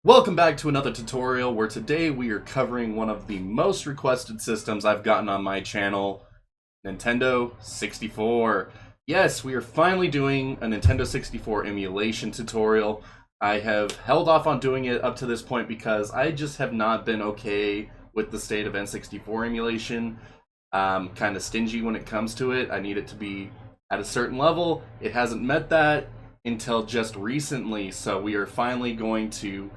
Welcome back to another tutorial where today we are covering one of the most requested systems I've gotten on my channel, Nintendo 64. Yes, we are finally doing a Nintendo 64 emulation tutorial. I have held off on doing it up to this point because I just have not been okay with the state of N64 emulation. Kind of stingy when it comes to it. I need it to be at a certain level. It hasn't met that until just recently, so we are finally going to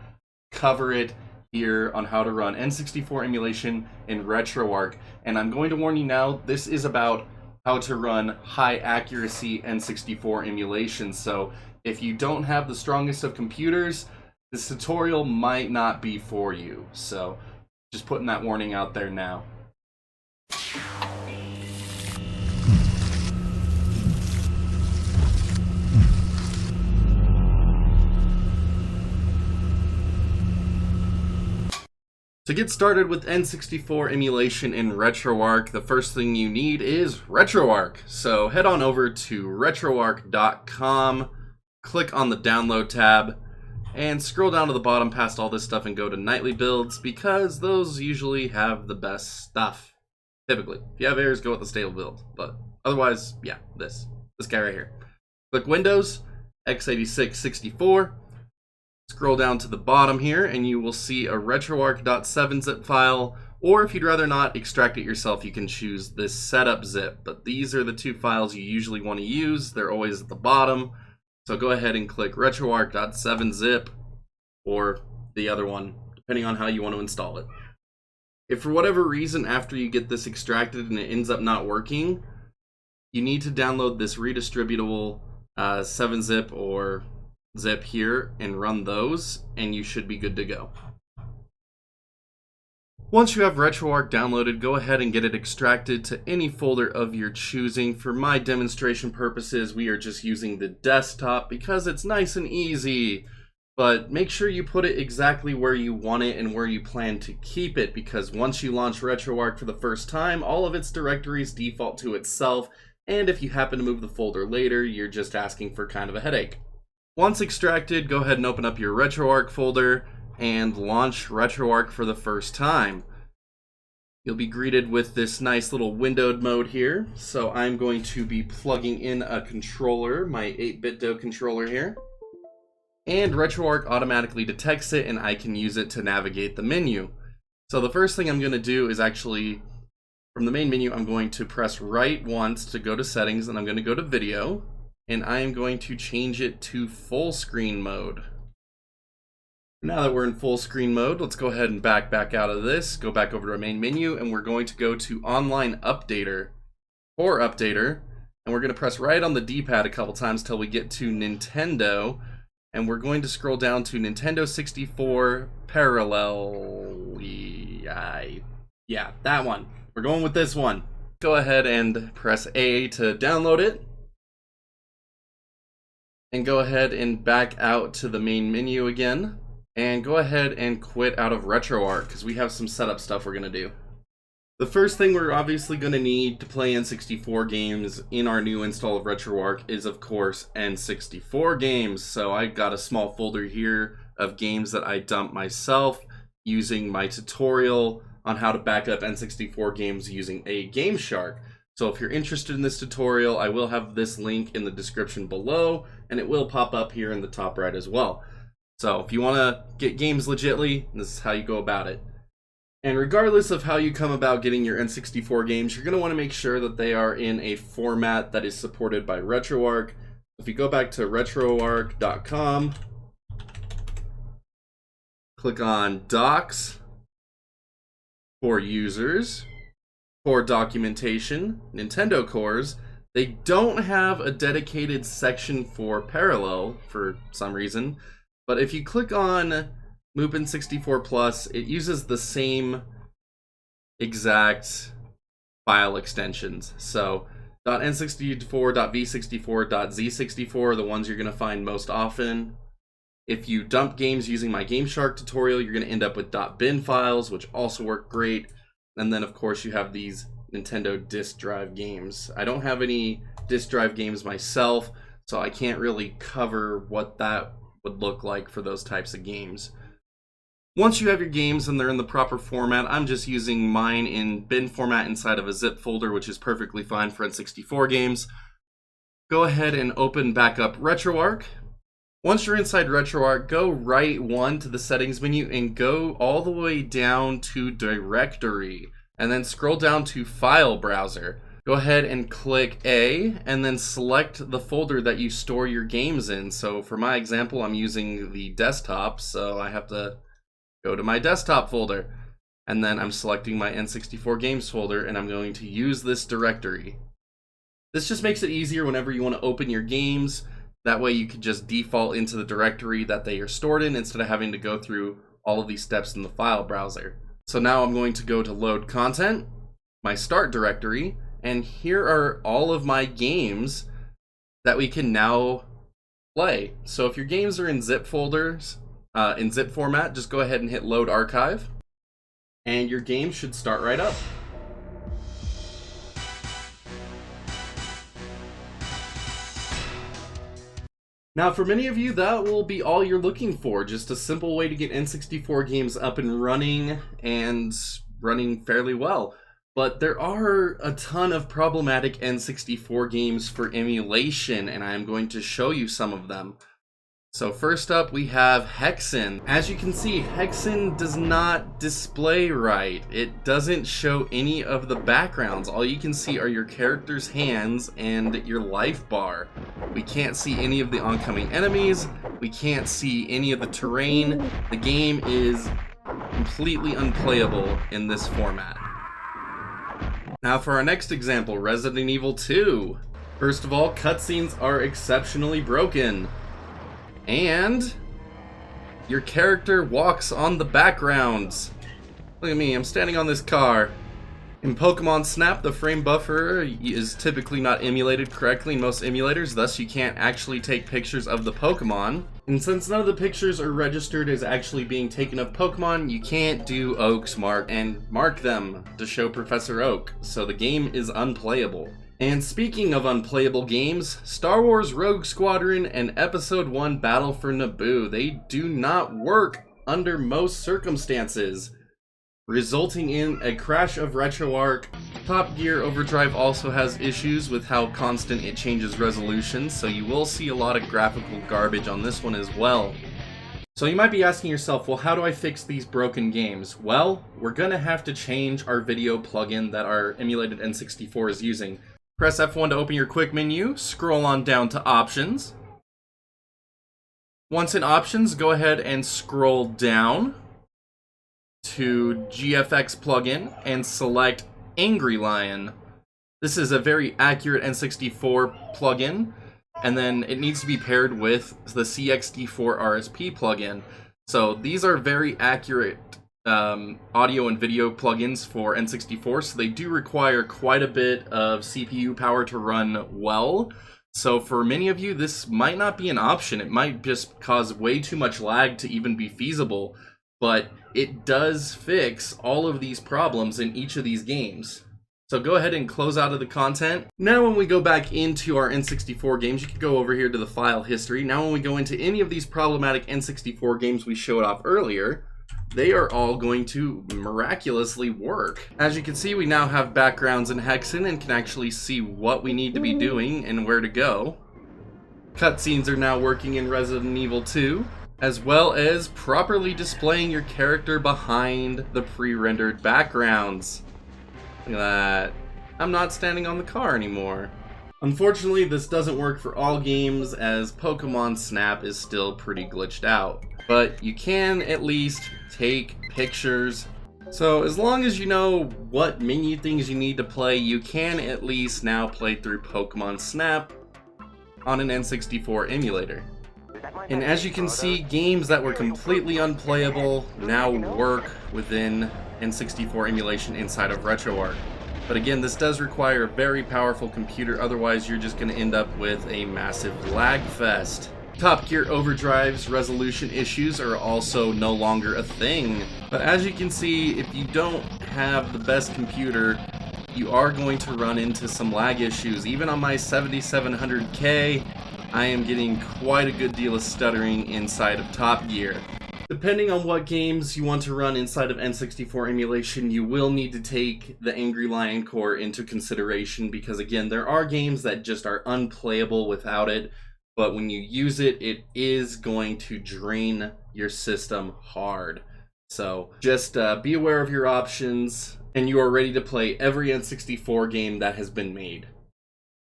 cover it here on how to run N64 emulation in Retroarch. And I'm going to warn you now, this is about how to run high accuracy N64 emulation. So if you don't have the strongest of computers, this tutorial might not be for you. So just putting that warning out there now. To get started with N64 emulation in Retroarch, the first thing you need is Retroarch. So head on over to retroarch.com, click on the download tab, and scroll down to the bottom past all this stuff and go to nightly builds, because those usually have the best stuff. Typically. If you have errors, go with the stable build. But otherwise, yeah, this guy right here. Click Windows, x86 64. Scroll down to the bottom here and you will see a retroarch.7zip file, or if you'd rather not extract it yourself, you can choose this setup zip. But these are the two files you usually want to use. They're always at the bottom. So go ahead and click retroarch.7zip or the other one, depending on how you want to install it. If for whatever reason after you get this extracted and it ends up not working, you need to download this redistributable 7-zip or zip here and run those, and you should be good to go. Once you have Retroarch downloaded, go ahead and get it extracted to any folder of your choosing. For my demonstration purposes, we are just using the desktop because it's nice and easy. But make sure you put it exactly where you want it and where you plan to keep it, because once you launch Retroarch for the first time, all of its directories default to itself, and if you happen to move the folder later, you're just asking for kind of a headache. Once extracted, go ahead and open up your Retroarch folder and launch Retroarch for the first time. You'll be greeted with this nice little windowed mode here. So I'm going to be plugging in a controller, my 8-bit controller here. And Retroarch automatically detects it and I can use it to navigate the menu. So the first thing I'm going to do is actually, from the main menu, I'm going to press right once to go to settings, and I'm going to go to video. And I am going to change it to full screen mode. Now that we're in full screen mode, let's go ahead and back out of this, go back over to our main menu, and we're going to go to Online Updater or Updater, and we're going to press right on the D-pad a couple times till we get to Nintendo, and we're going to scroll down to Nintendo 64 Parallel. Yeah, that one. We're going with this one. Go ahead and press A to download it. And go ahead and back out to the main menu again, and go ahead and quit out of Retroarch because we have some setup stuff we're going to do. The first thing we're obviously going to need to play N64 games in our new install of Retroarch is, of course, N64 games. So I got a small folder here of games that I dumped myself using my tutorial on how to back up N64 games using a Game Shark. So if you're interested in this tutorial, I will have this link in the description below, and it will pop up here in the top right as well. So if you want to get games legitly, this is how you go about it. And regardless of how you come about getting your N64 games, you're going to want to make sure that they are in a format that is supported by Retroarch. If you go back to retroarch.com, click on Docs for Users. For documentation, Nintendo cores, they don't have a dedicated section for Parallel for some reason, but if you click on Mupen 64 Plus, it uses the same exact file extensions. So .n64, .v64, .z64 are the ones you're going to find most often. If you dump games using my Game Shark tutorial, you're going to end up with .bin files, which also work great. And then, of course, you have these Nintendo disk drive games. I don't have any disk drive games myself, so I can't really cover what that would look like for those types of games. Once you have your games and they're in the proper format, I'm just using mine in bin format inside of a zip folder, which is perfectly fine for N64 games. Go ahead and open back up Retroarch. Once you're inside Retroarch, go right one to the settings menu and go all the way down to directory, and then scroll down to file browser. Go ahead and click A and then select the folder that you store your games in. So for my example, I'm using the desktop, so I have to go to my desktop folder, and then I'm selecting my N64 games folder, and I'm going to use this directory. This just makes it easier whenever you want to open your games. That way you can just default into the directory that they are stored in instead of having to go through all of these steps in the file browser. So now I'm going to go to load content, my start directory, and here are all of my games that we can now play. So if your games are in zip folders, in zip format, just go ahead and hit load archive, and your game should start right up. Now, for many of you, that will be all you're looking for, just a simple way to get N64 games up and running fairly well. But there are a ton of problematic N64 games for emulation, and I'm going to show you some of them. So first up, we have Hexen. As you can see, Hexen does not display right. It doesn't show any of the backgrounds. All you can see are your character's hands and your life bar. We can't see any of the oncoming enemies. We can't see any of the terrain. The game is completely unplayable in this format. Now for our next example, Resident Evil 2. First of all, cutscenes are exceptionally broken. And your character walks on the backgrounds. Look at me, I'm standing on this car. In Pokemon Snap, the frame buffer is typically not emulated correctly in most emulators, thus you can't actually take pictures of the Pokemon. And since none of the pictures are registered as actually being taken of Pokemon, you can't do Oak's mark and mark them to show Professor Oak, so the game is unplayable. And speaking of unplayable games, Star Wars Rogue Squadron and Episode 1 Battle for Naboo, they do not work under most circumstances, resulting in a crash of Retroarch. Top Gear Overdrive also has issues with how constant it changes resolution, so you will see a lot of graphical garbage on this one as well. So you might be asking yourself, well, how do I fix these broken games? Well, we're gonna have to change our video plugin that our emulated N64 is using. Press F1 to open your quick menu, scroll on down to Options. Once in Options, go ahead and scroll down to GFX plugin and select Angry Lion. This is a very accurate N64 plugin, and then it needs to be paired with the CXD4 RSP plugin. So these are very accurate audio and video plugins for N64, so they do require quite a bit of CPU power to run well. So for many of you, this might not be an option. It might just cause way too much lag to even be feasible, but it does fix all of these problems in each of these games. So go ahead and close out of the content. Now when we go back into our N64 games, you can go over here to the file history. Now when we go into any of these problematic N64 games we showed off earlier, they are all going to miraculously work. As you can see, we now have backgrounds in Hexen and can actually see what we need to be doing and where to go. Cutscenes are now working in Resident Evil 2, as well as properly displaying your character behind the pre-rendered backgrounds. Look at that. I'm not standing on the car anymore. Unfortunately, this doesn't work for all games, as Pokemon Snap is still pretty glitched out. But you can at least take pictures. So as long as you know what menu things you need to play, you can at least now play through Pokemon Snap on an N64 emulator. And as you can see, games that were completely unplayable now work within N64 emulation inside of Retroarch. But again, this does require a very powerful computer, otherwise you're just going to end up with a massive lag fest. Top Gear Overdrive's resolution issues are also no longer a thing. But as you can see, if you don't have the best computer, you are going to run into some lag issues. Even on my 7700K, I am getting quite a good deal of stuttering inside of Top Gear. Depending on what games you want to run inside of N64 emulation, you will need to take the Angry Lion core into consideration because, again, there are games that just are unplayable without it, but when you use it, it is going to drain your system hard. So just be aware of your options, and you are ready to play every N64 game that has been made.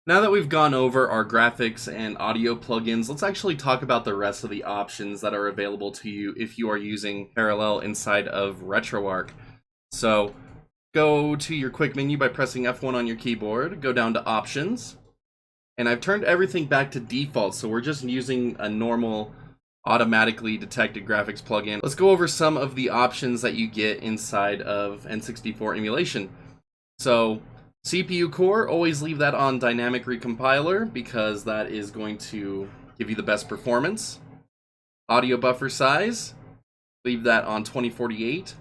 Now that we've gone over our graphics and audio plugins, let's actually talk about the rest of the options that are available to you if you are using Parallel inside of Retroarch. So go to your quick menu by pressing F1 on your keyboard, go down to Options, and I've turned everything back to default, so we're just using a normal automatically detected graphics plugin. Let's go over some of the options that you get inside of N64 emulation. So CPU core, always leave that on dynamic recompiler because that is going to give you the best performance. Audio buffer size, leave that on 2048.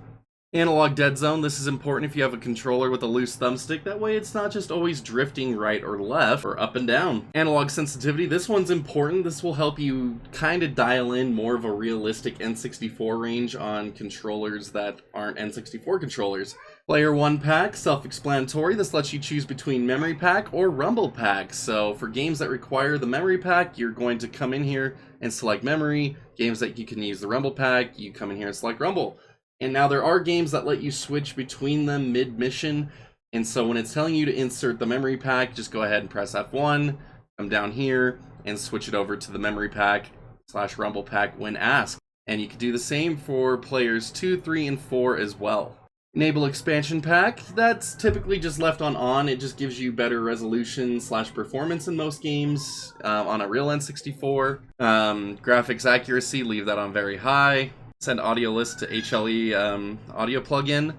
Analog dead zone, this is important if you have a controller with a loose thumbstick, that way it's not just always drifting right or left or up and down. Analog sensitivity, this one's important. This will help you kind of dial in more of a realistic N64 range on controllers that aren't N64 controllers. Player 1 pack, self-explanatory. This lets you choose between memory pack or rumble pack. So for games that require the memory pack, you're going to come in here and select memory. Games that you can use the rumble pack, you come in here and select rumble. And now there are games that let you switch between them mid-mission. And so when it's telling you to insert the memory pack, just go ahead and press F1, come down here and switch it over to the memory pack / rumble pack when asked. And you can do the same for players 2, 3, and 4 as well. Enable expansion pack, that's typically just left on. It just gives you better resolution / performance in most games on a real N64. Graphics accuracy, leave that on very high. Send audio list to HLE audio plugin.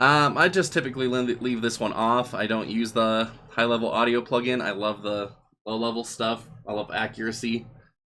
I just typically leave this one off. I don't use the high level audio plugin. I love the low level stuff. I love accuracy.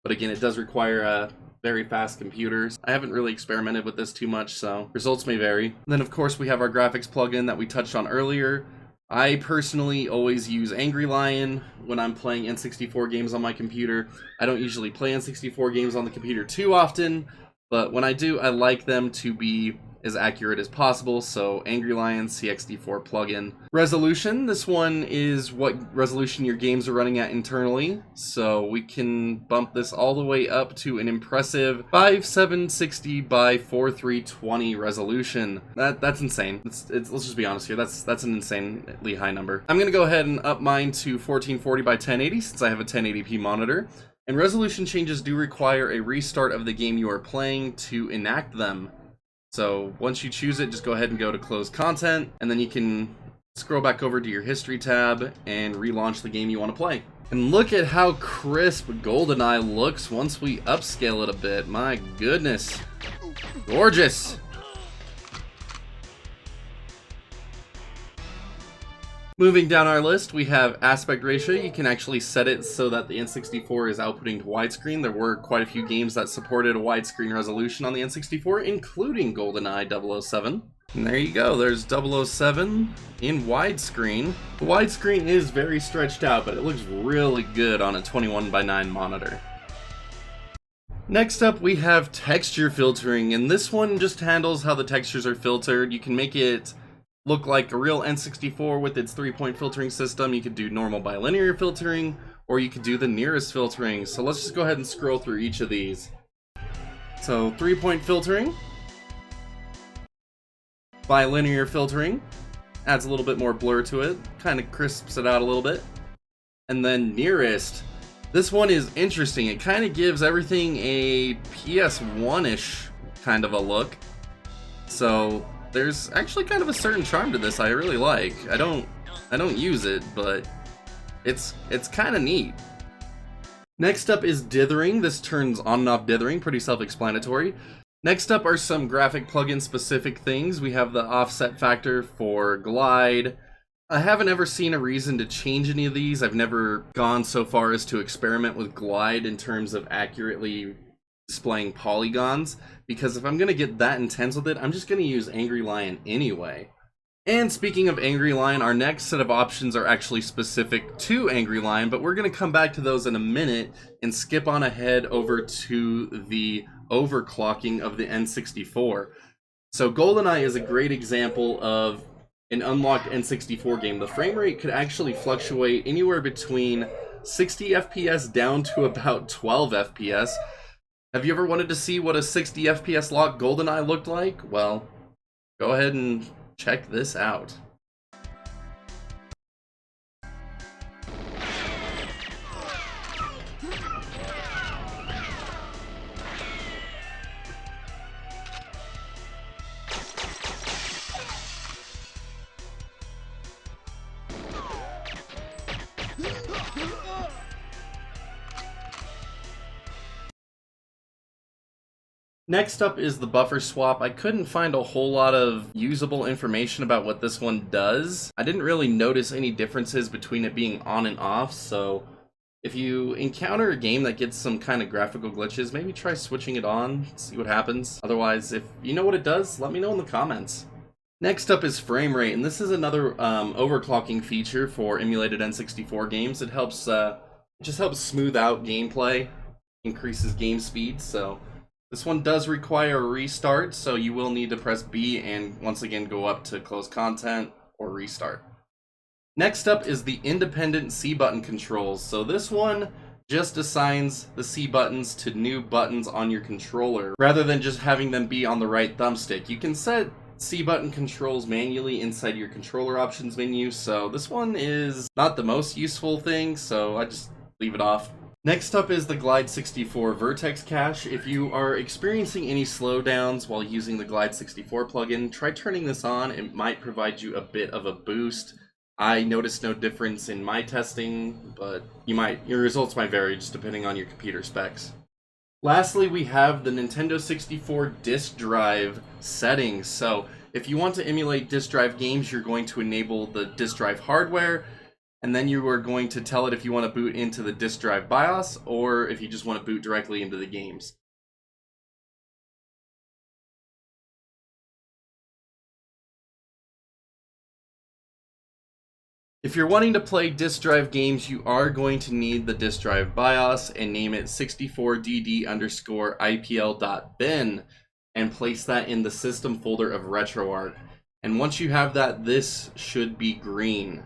But again, it does require very fast computers. I haven't really experimented with this too much, so results may vary. Then of course we have our graphics plugin that we touched on earlier. I personally always use Angry Lion when I'm playing N64 games on my computer. I don't usually play N64 games on the computer too often, but when I do, I like them to be as accurate as possible, so Angry Lion CXD4 plugin. Resolution, this one is what resolution your games are running at internally, so we can bump this all the way up to an impressive 5760 by 4320 resolution. That's insane. Let's just be honest here, that's an insanely high number. I'm gonna go ahead and up mine to 1440 by 1080 since I have a 1080p monitor. And resolution changes do require a restart of the game you are playing to enact them. So once you choose it, just go ahead and go to close content, and then you can scroll back over to your history tab and relaunch the game you want to play. And look at how crisp GoldenEye looks once we upscale it a bit. My goodness. Gorgeous. Moving down our list, we have aspect ratio. You can actually set it so that the N64 is outputting to widescreen. There were quite a few games that supported a widescreen resolution on the N64, including GoldenEye 007. And there you go, there's 007 in widescreen. The widescreen is very stretched out, but it looks really good on a 21:9 monitor. Next up, we have texture filtering, and this one just handles how the textures are filtered. You can make it look like a real N64 with its 3-point filtering system. You could do normal bilinear filtering, or you could do the nearest filtering. So let's just go ahead and scroll through each of these. So 3-point filtering, bilinear filtering, adds a little bit more blur to it, kind of crisps it out a little bit. And then nearest, this one is interesting. It kind of gives everything a PS1-ish kind of a look. So there's actually kind of a certain charm to this I really like. I don't use it, but it's kind of neat. Next up is dithering. This turns on and off dithering, pretty self-explanatory. Next up are some graphic plugin specific things. We have the offset factor for glide. I haven't ever seen a reason to change any of these. I've never gone so far as to experiment with glide in terms of accurately displaying polygons, because if I'm going to get that intense with it, I'm just going to use Angry Lion anyway. And speaking of Angry Lion, our next set of options are actually specific to Angry Lion, but we're going to come back to those in a minute and skip on ahead over to the overclocking of the N64. So GoldenEye is a great example of an unlocked N64 game. The frame rate could actually fluctuate anywhere between 60 FPS down to about 12 FPS. Have you ever wanted to see what a 60 FPS locked GoldenEye looked like? Well, go ahead and check this out. Next up is the buffer swap. I couldn't find a whole lot of usable information about what this one does. I didn't really notice any differences between it being on and off, so if you encounter a game that gets some kind of graphical glitches, maybe try switching it on, see what happens. Otherwise, if you know what it does, let me know in the comments. Next up is frame rate, and this is another overclocking feature for emulated N64 games. It helps, just helps smooth out gameplay, increases game speed, so this one does require a restart, so you will need to press B and once again go up to close content or restart. Next up is the independent C button controls. So this one just assigns the C buttons to new buttons on your controller rather than just having them be on the right thumbstick. You can set C button controls manually inside your controller options menu, so this one is not the most useful thing, so I just leave it off. Next up is the Glide 64 Vertex Cache. If you are experiencing any slowdowns while using the Glide 64 plugin, try turning this on. It might provide you a bit of a boost. I noticed no difference in my testing, but your results might vary just depending on your computer specs. Lastly, we have the Nintendo 64 disk drive settings. So if you want to emulate disk drive games, you're going to enable the disk drive hardware, and then you are going to tell it if you want to boot into the disk drive BIOS or if you just want to boot directly into the games. If you're wanting to play disk drive games, you are going to need the disk drive BIOS and name it 64dd_ipl.bin and place that in the system folder of Retroarch. And once you have that, this should be green.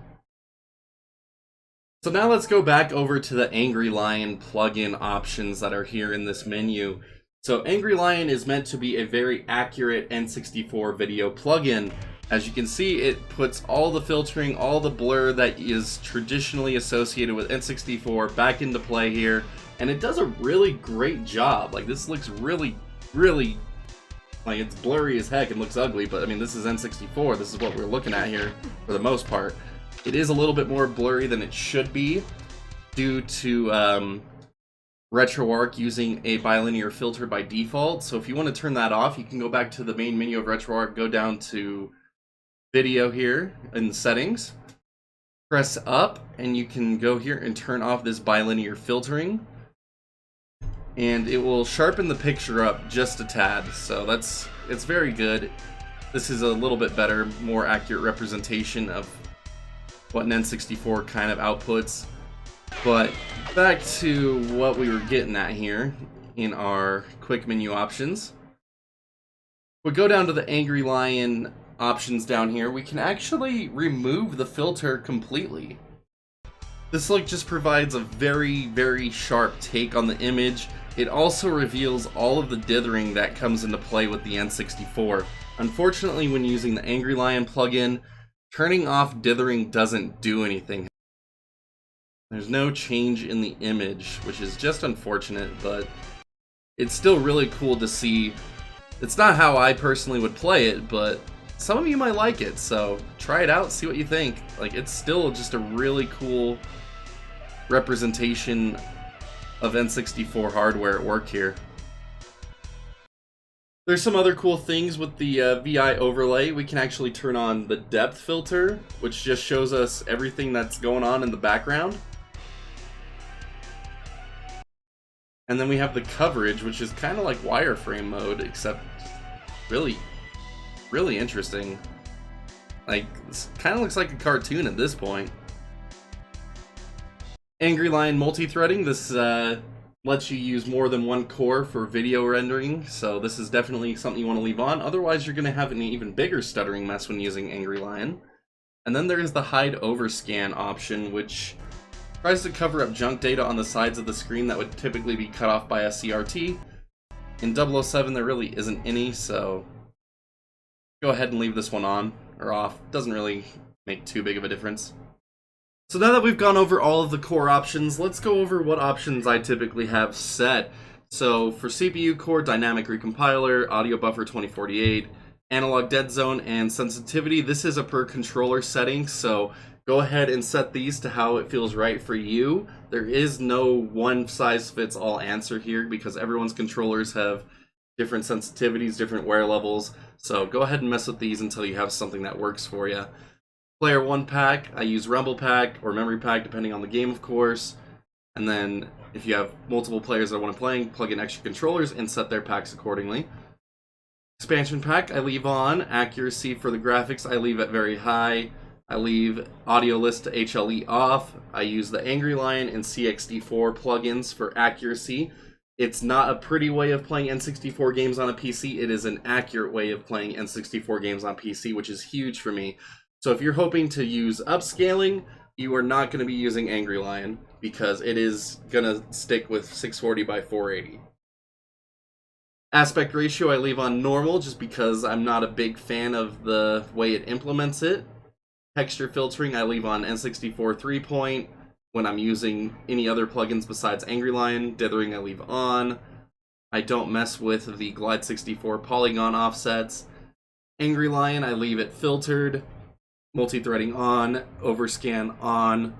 So now let's go back over to the Angry Lion plugin options that are here in this menu. So Angry Lion is meant to be a very accurate N64 video plugin. As you can see, it puts all the filtering, all the blur that is traditionally associated with N64 back into play here, and it does a really great job. Like, this looks really, like, it's blurry as heck and looks ugly, but I mean, this is N64, this is what we're looking at here for the most part. It is a little bit more blurry than it should be due to Retroarch using a bilinear filter by default. So if you want to turn that off, you can go back to the main menu of Retroarch, go down to video here in the settings, press up, and you can go here and turn off this bilinear filtering, and it will sharpen the picture up just a tad. So it's very good. This is a little bit better, more accurate representation of what an N64 kind of outputs. But back to what we were getting at here in our quick menu options. We go down to the Angry Lion options down here. We can actually remove the filter completely. This look just provides a very sharp take on the image. It also reveals all of the dithering that comes into play with the N64. Unfortunately, when using the Angry Lion plugin, turning off dithering doesn't do anything. There's no change in the image, which is just unfortunate, but it's still really cool to see. It's not how I personally would play it, but some of you might like it, so try it out, see what you think. Like, it's still just a really cool representation of N64 hardware at work here. There's some other cool things with the VI overlay. We can actually turn on the depth filter, which just shows us everything that's going on in the background. And then we have the coverage, which is kind of like wireframe mode, except really interesting. Like, this kind of looks like a cartoon at this point. Angry Lion multi-threading. This lets you use more than one core for video rendering, so this is definitely something you want to leave on. Otherwise, you're going to have an even bigger stuttering mess when using Angry Lion. And then there is the hide overscan option, which tries to cover up junk data on the sides of the screen that would typically be cut off by a CRT. In 007, there really isn't any, so go ahead and leave this one on or off. Doesn't really make too big of a difference. So now that we've gone over all of the core options, let's go over what options I typically have set. So for CPU core, dynamic recompiler, audio buffer 2048, analog dead zone, and sensitivity, this is a per controller setting, so go ahead and set these to how it feels right for you. There is no one size fits all answer here because everyone's controllers have different sensitivities, different wear levels, so go ahead and mess with these until you have something that works for you. Player 1 pack, I use Rumble pack or memory pack depending on the game, of course. And then if you have multiple players that want to play, plug in extra controllers and set their packs accordingly. Expansion pack, I leave on. Accuracy for the graphics, I leave at very high. I leave audio list to HLE off. I use the Angry Lion and CXD4 plugins for accuracy. It's not a pretty way of playing N64 games on a PC. It is an accurate way of playing N64 games on PC, which is huge for me. So if you're hoping to use upscaling, you are not going to be using Angry Lion because it is going to stick with 640 by 480. Aspect ratio I leave on normal just because I'm not a big fan of the way it implements it. Texture filtering I leave on N64 3-point. When I'm using any other plugins besides Angry Lion, dithering I leave on. I don't mess with the Glide 64 polygon offsets. Angry Lion I leave it filtered. Multi-threading on, overscan on.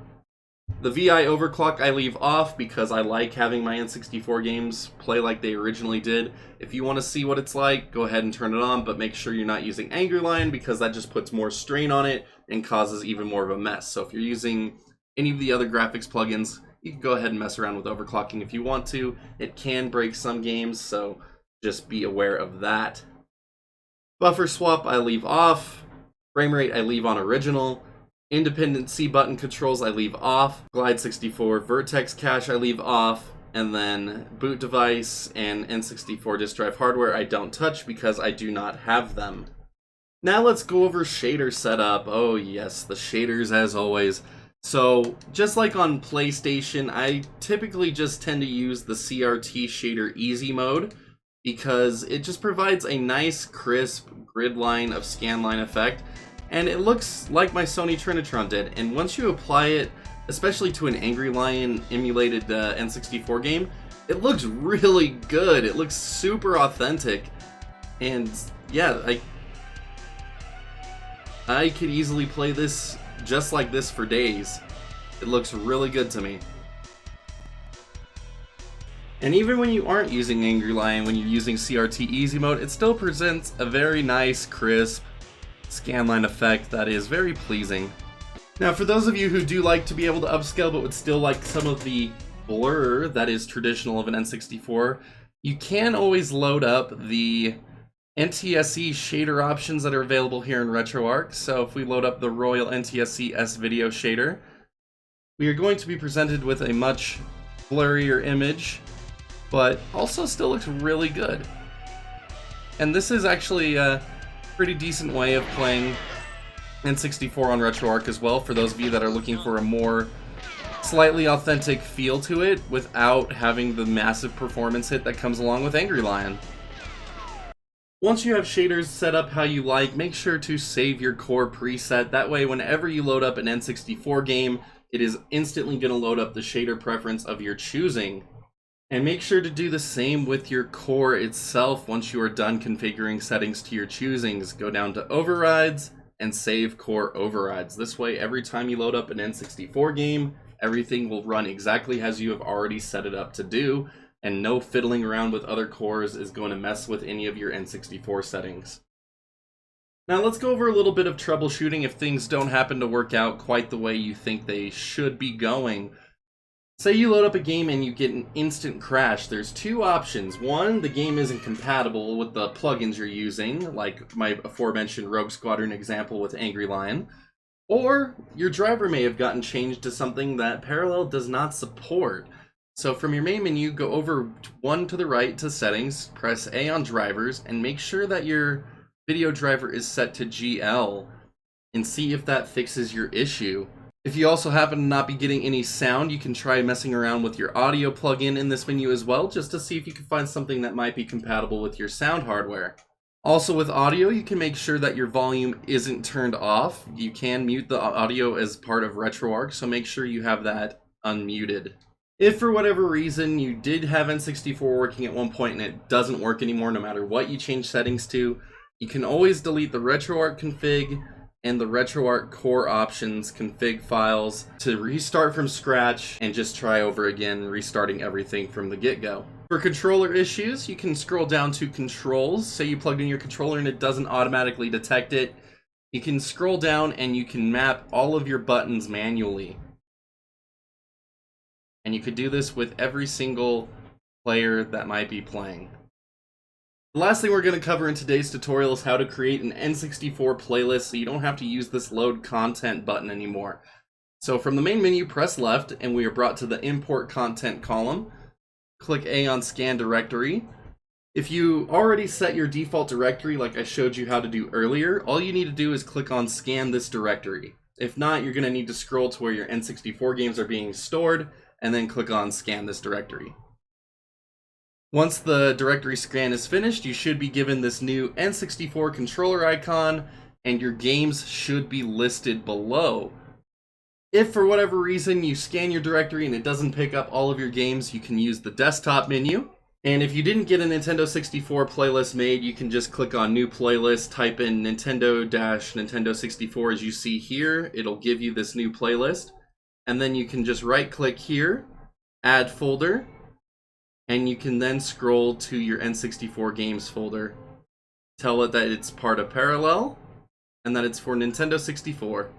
The VI overclock I leave off because I like having my N64 games play like they originally did. If you want to see what it's like, go ahead and turn it on, but make sure you're not using Angry Lion because that just puts more strain on it and causes even more of a mess. So if you're using any of the other graphics plugins, you can go ahead and mess around with overclocking if you want to. It can break some games, so just be aware of that. Buffer swap I leave off. Frame rate I leave on original. Independent C button controls I leave off. Glide 64 vertex cache I leave off. And then boot device and N64 disk drive hardware I don't touch because I do not have them. Now let's go over shader setup. Oh yes, the shaders as always. So just like on PlayStation, I typically just tend to use the CRT shader easy mode because it just provides a nice crisp grid line of scanline effect, and it looks like my Sony Trinitron did. And once you apply it, especially to an Angry Lion emulated N64 game, it looks really good. It looks super authentic, and yeah, I could easily play this just like this for days. It looks really good to me. And even when you aren't using Angry Lion, when you're using CRT Easy Mode, it still presents a very nice, crisp scanline effect that is very pleasing. Now, for those of you who do like to be able to upscale but would still like some of the blur that is traditional of an N64, you can always load up the NTSC shader options that are available here in Retroarch. So if we load up the Royal NTSC S-Video shader, we are going to be presented with a much blurrier image, but also still looks really good. And this is actually a pretty decent way of playing N64 on Retroarch as well, for those of you that are looking for a more slightly authentic feel to it without having the massive performance hit that comes along with Angry Lion. Once you have shaders set up how you like, make sure to save your core preset. That way, whenever you load up an N64 game, it is instantly going to load up the shader preference of your choosing. And make sure to do the same with your core itself. Once you are done configuring settings to your choosings, go down to Overrides and save core overrides. This way, every time you load up an N64 game, everything will run exactly as you have already set it up to do, and no fiddling around with other cores is going to mess with any of your N64 settings. Now let's go over a little bit of troubleshooting if things don't happen to work out quite the way you think they should be going. Say you load up a game and you get an instant crash. There's two options. One, the game isn't compatible with the plugins you're using, like my aforementioned Rogue Squadron example with Angry Lion. Or your driver may have gotten changed to something that Parallel does not support. So from your main menu, go over one to the right to settings, press A on drivers, and make sure that your video driver is set to GL, and see if that fixes your issue. If you also happen to not be getting any sound, you can try messing around with your audio plugin in this menu as well, just to see if you can find something that might be compatible with your sound hardware. Also with audio, you can make sure that your volume isn't turned off. You can mute the audio as part of Retroarch, so make sure you have that unmuted. If for whatever reason you did have N64 working at one point and it doesn't work anymore, no matter what you change settings to, you can always delete the Retroarch config and the Retroarch core options config files to restart from scratch and just try over again, restarting everything from the get-go. For controller issues, you can scroll down to controls. Say you plugged in your controller and it doesn't automatically detect it. You can scroll down and you can map all of your buttons manually. And you could do this with every single player that might be playing. The last thing we're going to cover in today's tutorial is how to create an N64 playlist so you don't have to use this load content button anymore. So from the main menu, press left and we are brought to the import content column. Click A on scan directory. If you already set your default directory like I showed you how to do earlier, all you need to do is click on scan this directory. If not, you're going to need to scroll to where your N64 games are being stored and then click on scan this directory. Once the directory scan is finished, you should be given this new N64 controller icon, and your games should be listed below. If for whatever reason you scan your directory and it doesn't pick up all of your games, you can use the desktop menu. And if you didn't get a Nintendo 64 playlist made, you can just click on New Playlist, type in Nintendo-Nintendo 64 as you see here. It'll give you this new playlist. And then you can just right-click here, Add Folder, and you can then scroll to your N64 games folder. Tell it that it's part of Parallel, and that it's for Nintendo 64.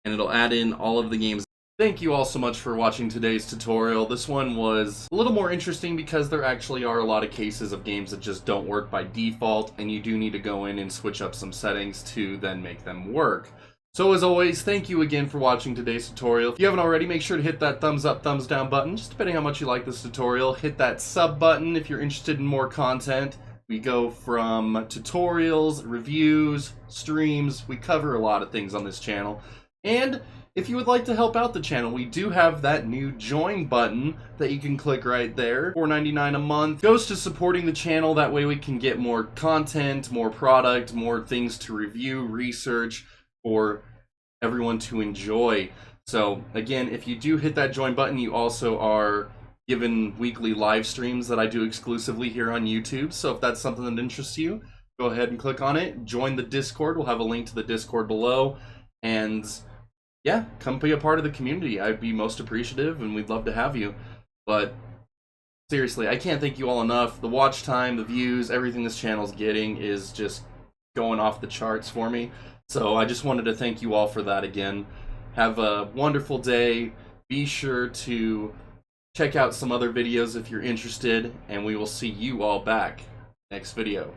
And it'll add in all of the games. Thank you all so much for watching today's tutorial. This one was a little more interesting because there actually are a lot of cases of games that just don't work by default, and you do need to go in and switch up some settings to then make them work. So as always, thank you again for watching today's tutorial. If you haven't already, make sure to hit that thumbs up, thumbs down button, just depending how much you like this tutorial. Hit that sub button if you're interested in more content. We go from tutorials, reviews, streams. We cover a lot of things on this channel. And if you would like to help out the channel, we do have that new join button that you can click right there. $4.99 a month goes to supporting the channel. That way we can get more content, more product, more things to review, research, for everyone to enjoy. So again, if you do hit that join button, you also are given weekly live streams that I do exclusively here on YouTube. So if that's something that interests you, go ahead and click on it. Join the Discord. We'll have a link to the Discord below. And yeah, come be a part of the community. I'd be most appreciative and we'd love to have you. But seriously, I can't thank you all enough. The watch time, the views, everything this channel's getting is just going off the charts for me. So I just wanted to thank you all for that again. Have a wonderful day. Be sure to check out some other videos if you're interested, and we will see you all back next video.